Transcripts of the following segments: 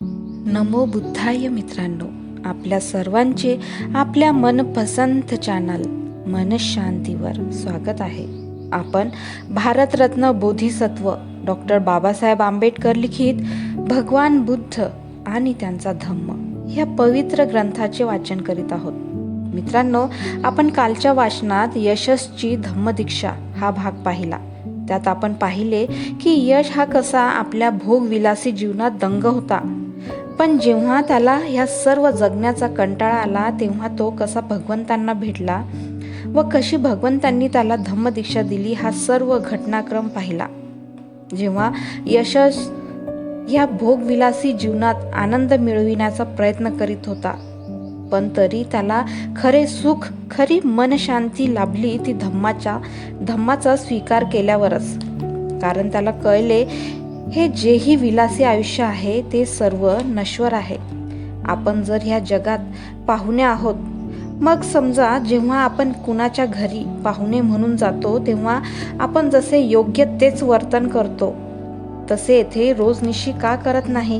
नमो बुद्धाय मित्रांनो, आपल्या सर्वांचे आपल्या मनपसंत चॅनल मनशांतीवर स्वागत आहे. आपण भारतरत्न बोधिसत्व डॉक्टर बाबासाहेब आंबेडकर लिखित भगवान बुद्ध आणि त्यांचा धम्म या पवित्र ग्रंथाचे वाचन करीत आहोत. मित्रांनो, आपण कालच्या वाचनात यशस्ची धम्मदीक्षा हा भाग पाहिला. त्यात आपण पाहिले की यश हा कसा आपल्या भोगविलासी जीवनात दंग होता, पण जेव्हा त्याला ह्या सर्व जगण्याचा कंटाळा आला तेव्हा तो कसा भगवंतांना भेटला व कशी भगवंतांनी त्याला धम्मदीक्षा दिली हा सर्व घटनाक्रम पाहिला. जेव्हा यशस या भोगविलासी जीवनात आनंद मिळविण्याचा प्रयत्न करीत होता, पण तरी त्याला खरे सुख, खरी मनशांती लाभली ती धम्माचा स्वीकार केल्यावरच. कारण त्याला कळले हे जेही विलासी आयुष्य आहे ते सर्व नश्वर आहे. आपण जर ह्या जगात पाहुणे आहोत, मग समजा जेव्हा आपण कुणाच्या घरी पाहुणे म्हणून जातो तेव्हा आपण जसे योग्य तेच वर्तन करतो, तसे येथे रोजनिशी का करत नाही?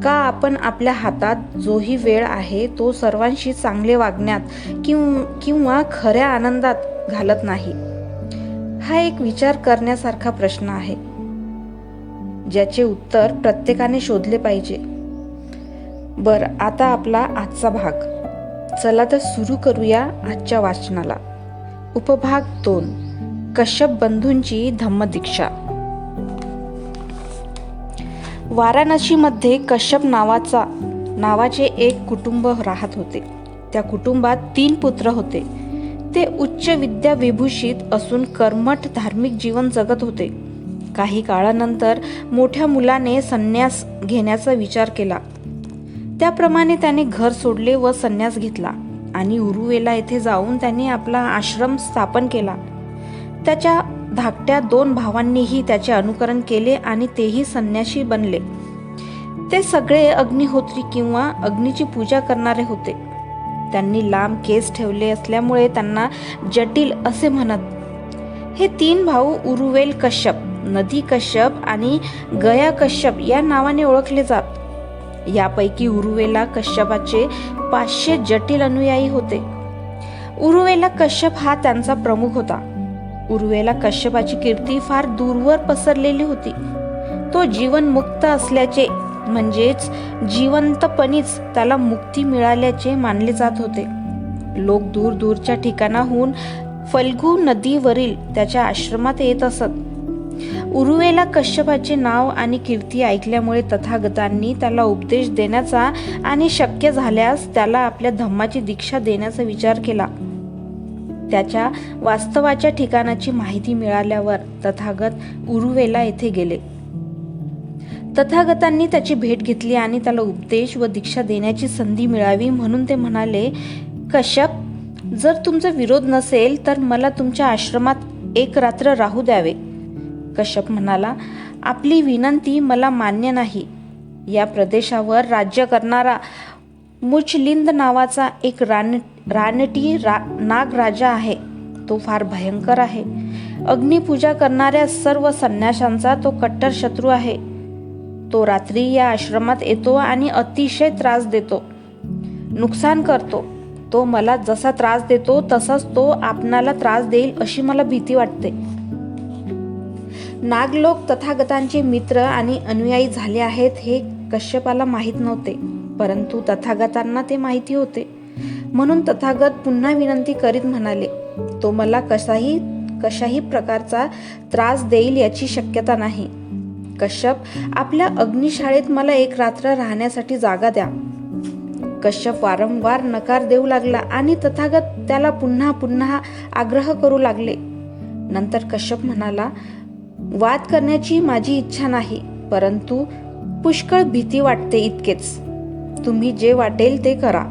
का आपण आपल्या हातात जोही वेळ आहे तो सर्वांशी चांगले वागण्यात किंवा खऱ्या आनंदात घालत नाही? हा एक विचार करण्यासारखा प्रश्न आहे, ज्याचे उत्तर प्रत्येकाने शोधले पाहिजे. आता आपला आजचा भाग. चला तर सुरू करूया आजच्या वाचनाला. उपभाग 2, कश्यप बंधूंची धम्मदीक्षा. वाराणसीमध्ये कश्यप नावाचे एक कुटुंब राहत होते. त्या कुटुंबात 3 पुत्र होते. ते उच्च विद्या विभूषित असून कर्मठ धार्मिक जीवन जगत होते. काही काळानंतर मोठ्या मुलाने संन्यास घेण्याचा विचार केला. त्याप्रमाणे त्याने घर सोडले व संन्यास घेतला आणि उरुवेला येथे जाऊन त्यांनी आपला आश्रम स्थापन केला. त्याच्या धाकट्या 2 भावांनीही त्याचे अनुकरण केले आणि तेही संन्यासी बनले. ते सगळे अग्निहोत्री किंवा अग्नीची पूजा करणारे होते. त्यांनी लांब केस ठेवले असल्यामुळे त्यांना जटिल असे म्हणत. हे 3 भाऊ उरुवेल कश्यप, नदी कश्यप आणि गया कश्यप या नावाने ओळखले जात. यापैकी उरुवेला कश्यपाचे 500 जटिल अनुयायी होते. उरुवेला कश्यप हा त्यांचा प्रमुख होता. उरुवेला कश्यपाची कीर्ती फार दूरवर पसरलेली होती. तो जीवनमुक्त असल्याचे म्हणजेच जिवंतपणीच त्याला मुक्ती मिळाल्याचे मानले जात होते. लोक दूर दूरच्या ठिकाणाहून फल्गू नदीवरील त्याच्या आश्रमात येत असत. उरुवेला कश्यपाचे नाव आणि कीर्ती ऐकल्यामुळे तथागतांनी त्याला उपदेश देण्याचा आणि शक्य झाल्यास त्याला आपल्या धम्माची दीक्षा देण्याचा विचार केला. त्याच्या वास्तवाच्या ठिकाणाची माहिती मिळाल्यावर तथागत उरुवेला येथे गेले. तथागतांनी त्याची भेट घेतली आणि त्याला उपदेश व दीक्षा देण्याची संधी मिळावी म्हणून ते म्हणाले, कश्यप, जर तुमचा विरोध नसेल तर मला तुमच्या आश्रमात एक रात्र राहू द्यावे. कश्यप म्हणाला, आपली विनंती मला मान्य नाही. या प्रदेशावर राज्य करणारा मुचलिंद नावाचा एक रानटी नागराजा आहे. तो फार भयंकर आहे. अग्निपूजा करणाऱ्या सर्व संन्याशांचा तो कट्टर शत्रू आहे. तो रात्री या आश्रमात येतो आणि अतिशय त्रास देतो, नुकसान करतो. तो मला जसा त्रास देतो तसाच तो आपणाला त्रास देईल अशी मला भीती वाटते. नागलोक तथागतांचे मित्र आणि अनुयायी झाले आहेत हे कश्यपाला माहीत नव्हते, परंतु तथागतांना ते माहिती होते. म्हणून तथागत पुन्हा विनंती करीत म्हणाले, तो मला कशाही प्रकारचा त्रास देईल याची शक्यता नाही. कश्यप, आपल्या अग्निशाळेत मला एक रात्र राहण्यासाठी जागा द्या. कश्यप वारंवार नकार देऊ लागला आणि तथागत त्याला पुन्हा पुन्हा आग्रह करू लागले. नंतर कश्यप म्हणाला, वाद करण्याची माझी इच्छा नाही, परंतु पुष्कळ भीती वाटते इतकेच. तुम्ही जे वाटेल ते करा.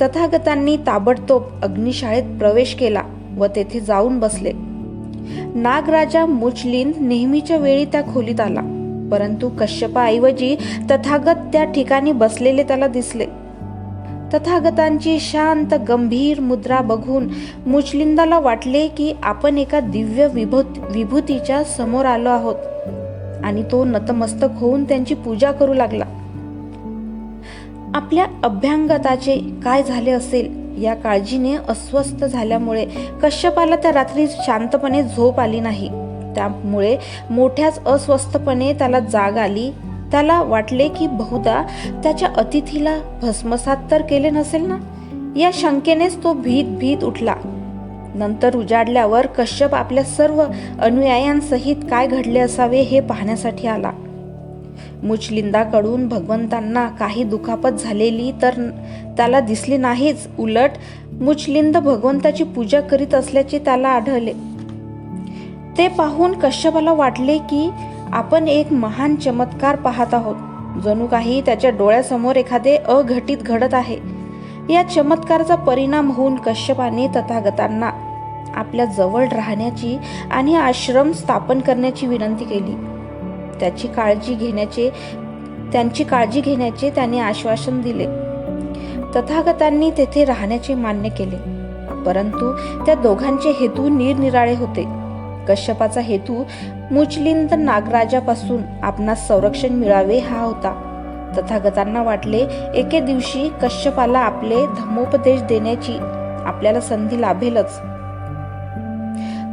तथागतांनी ताबडतोब अग्निशाळेत प्रवेश केला व तेथे जाऊन बसले. नागराजा मुचलिंद नेहमीच्या वेळी त्या खोलीत आला, परंतु कश्यपाऐवजी तथागत त्या ठिकाणी बसलेले त्याला दिसले. तथागतांची शांत गंभीर मुद्रा बघून मुचलिंदाला वाटले की आपण एका दिव्य विभूतीच्या समोर आलो आहोत आणि तो नतमस्तक होऊन त्यांची पूजा करू लागला. आपल्या अभ्यांगताचे काय झाले असेल या काळजीने अस्वस्थ झाल्यामुळे कश्यपाला त्या रात्री शांतपणे झोप आली नाही. त्यामुळे मोठ्याच अस्वस्थपणे त्याला जाग आली. त्याला वाटले की बहुधा त्याच्या अतिथीला भस्मसात तर केले नसेल ना. या शंकेनेच तो भीत उठला. नंतर उजाडल्यावर कश्यप आपल्या सर्व अनुयायांसहित काय घडले असावे हे पाहण्यासाठी आला. मुचलिंदाकडून भगवंतांना काही दुखापत झालेली तर त्याला दिसली नाहीच. उलट मुचलिंद भगवंताची पूजा करीत असल्याचे त्याला आढळले. ते पाहून कश्यपाला वाटले की आपण एक महान चमत्कार पाहत आहोत. जणू काही त्याच्या डोळ्यासमोर एखादे अघटित घडत आहे. या चमत्काराचा परिणाम होऊन कश्यपाने तथागतांना आपल्या जवळ राहण्याची आणि आश्रम स्थापन करण्याची विनंती केली. त्यांची काळजी घेण्याचे त्याने आश्वासन दिले. तथागतांनी तेथे राहण्याचे मान्य केले. परंतु त्या दोघांचे हेतू निरनिराळे होते. कश्यपाचा हेतू मुचलिंद नागराजापासून आपणास संरक्षण मिळावे हा होता. तथागतांना वाटले एके दिवशी कश्यपाला आपले धम्मोपदेश देण्याची आपल्याला संधी लाभेलच.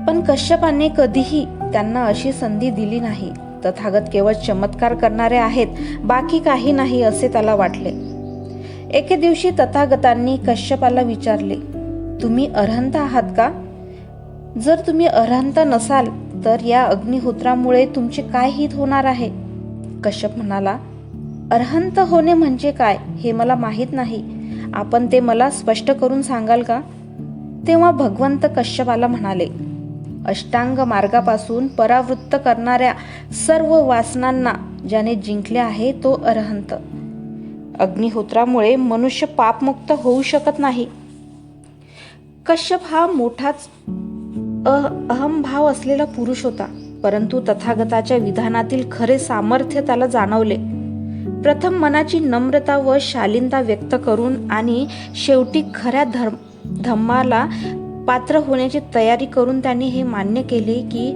पण कश्यपाने कधीही त्यांना अशी संधी दिली नाही. तथागत केवळ चमत्कार करणारे आहेत, बाकी काही नाही असे त्याला वाटले. एके दिवशी तथागतांनी कश्यपाला विचारले, तुम्ही अरहंत आहात का? जर तुम्ही अरहंत नसाल तर या अग्निहोत्रामुळे तुमचे काय हित होणार आहे? कश्यप म्हणाला, अरहंत होणे म्हणजे काय हे मला माहीत नाही. आपण ते मला स्पष्ट करून सांगाल का? तेव्हा भगवंत कश्यपाला म्हणाले, अष्टांग मार्गापासून परावृत्त करणाऱ्या सर्व वासनांना ज्याने जिंकले आहे तो अरहंत. अग्निहोत्रामुळे मनुष्य पापमुक्त होऊ शकत नाही. कश्यप हा मोठाच अहंभाव असलेला पुरुष होता. परंतु तथागताच्या विधानातील खरे सामर्थ्य त्याला जाणवले. प्रथम मनाची नम्रता व शालीनता व्यक्त करून आणि शेवटी खऱ्या धम्माला पात्र होण्याची तयारी करून त्यांनी हे मान्य केले की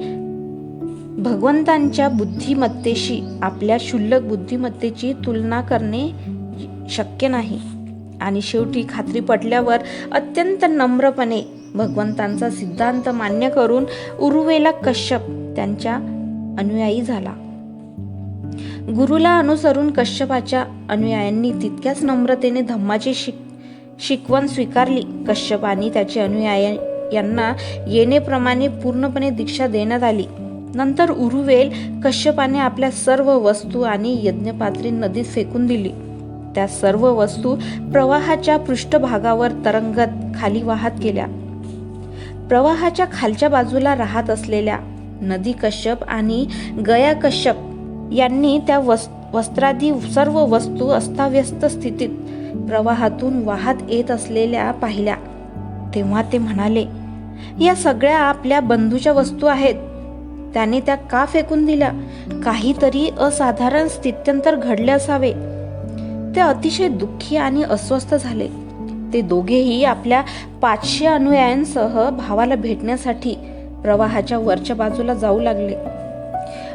भगवंतांच्या बुद्धिमत्तेशी आपल्या क्षुल्लक बुद्धिमत्तेची तुलना करणे शक्य नाही. आणि शेवटी खात्री पटल्यावर अत्यंत नम्रपणे भगवंतांचा सिद्धांत मान्य करून उरुवेला कश्यप त्यांच्या अनुयायी झाला. गुरुला अनुसरून कश्यपाच्या अनुयायांनी तितक्याच नम्रतेने धम्माची शिकवण स्वीकारली. कश्यपानी त्याचे अनुयायांना येणेप्रमाणे पूर्णपणे दीक्षा देण्यात आली. नंतर उरुवेल कश्यपाने आपल्या सर्व वस्तू आणि यज्ञपात्री नदीत फेकून दिली. त्या सर्व वस्तू प्रवाहाच्या पृष्ठभागावर तरंगत खाली वाहत गेल्या. प्रवाहाच्या खालच्या बाजूला राहत असलेल्या नदी कश्यप आणि गया कश्यप यांनी त्या वस्त्रादी सर्व वस्तू अस्ताव्यस्त स्थितीत प्रवाहातून वाहत येत असलेल्या पाहिल्या. तेव्हा ते म्हणाले, या सगळ्या आपल्या बंधूच्या वस्तू आहेत. त्याने त्या का फेकून दिल्या? काहीतरी असाधारण स्थित्यंतर घडले असावे. ते अतिशय दुःखी आणि अस्वस्थ झाले. ते दोघेही आपल्या 500 अनुयायांसह भावाला भेटण्यासाठी प्रवाहाच्या वरच्या बाजूला जाऊ लागले.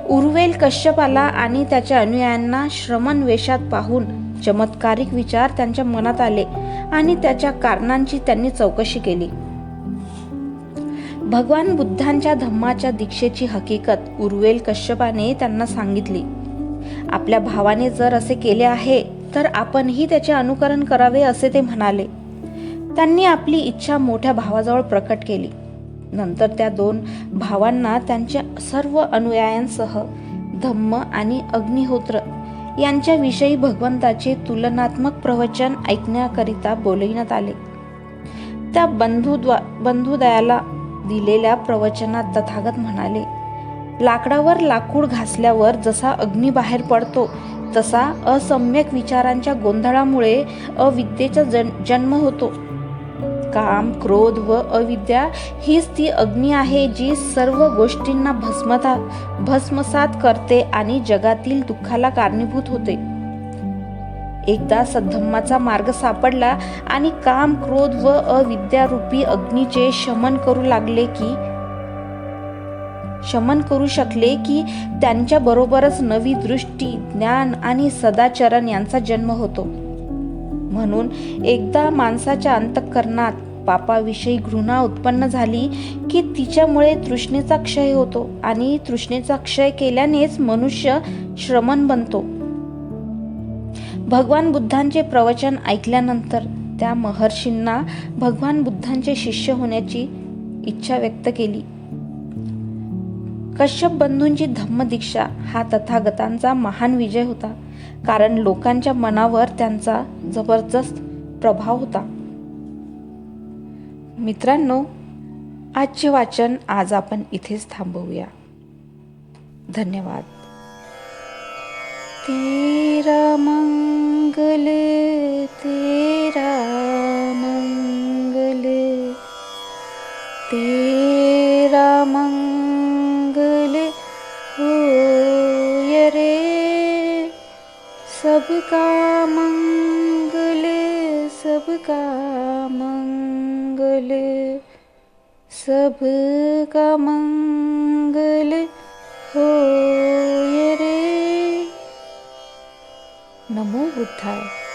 उरुवेल कश्यपाला आणि त्याच्या अनुयायांना श्रमण वेशात पाहून चमत्कारिक विचार त्यांच्या मनात आले आणि त्याच्या कारणांची त्यांनी चौकशी केली. भगवान बुद्धांच्या धम्माच्या दीक्षेची हकीकत उरुवेल कश्यपाने त्यांना सांगितली. आपल्या भावाने जर असे केले आहे तर आपणही त्याचे अनुकरण करावे असे ते म्हणाले. त्यांनी आपली इच्छा मोठ्या भावाजवळ प्रकट केली. नंतर त्या 2 भावांना त्यांच्या सर्व अनुयायांसह धम्म आणि अग्निहोत्र यांच्याविषयी भगवंताचे तुलनात्मक प्रवचन ऐकण्याकरिता बोलविण्यात आले. त्या बंधुदयाला दिलेल्या प्रवचनात तथागत म्हणाले, लाकडावर लाकूड घासल्यावर जसा अग्नी बाहेर पडतो तसा असम्यक विचारांच्या गोंधळामुळे अविद्येचा जन्म होतो. काम, क्रोध व अविद्या हीच ती अग्नी आहे जी सर्व गोष्टींना भस्मसात करते आणि जगातील दुःखाला कारणीभूत होते. एकदा सद्धम्माचा मार्ग सापडला आणि काम, क्रोध व अविद्यारूपी अग्नीचे शमन करू शकले की त्यांच्या बरोबरच नवी दृष्टी, ज्ञान आणि सदाचरण यांचा जन्म होतो. म्हणून एकदा माणसाच्या अंतःकरणात पापाविषयी घृणा उत्पन्न झाली की तिच्यामुळे तृष्णेचा क्षय होतो आणि तृष्णेचा क्षय केल्यानेच मनुष्य श्रमण बनतो. भगवान बुद्धांचे प्रवचन ऐकल्यानंतर त्या महर्षींना भगवान बुद्धांचे शिष्य होण्याची इच्छा व्यक्त केली. कश्यप बंधूंची धम्मदीक्षा हा तथागतांचा महान विजय होता, कारण लोकांच्या मनावर त्यांचा जबरदस्त प्रभाव होता. मित्रांनो, आजचे वाचन आज आपण इथेच थांबवूया. धन्यवाद. तेरा मंगल तेरा मंगल तेरा मंगल होय रे, सबका मंगल सबका मंगल सबका मंगल होय रे. नमो बुद्धाय.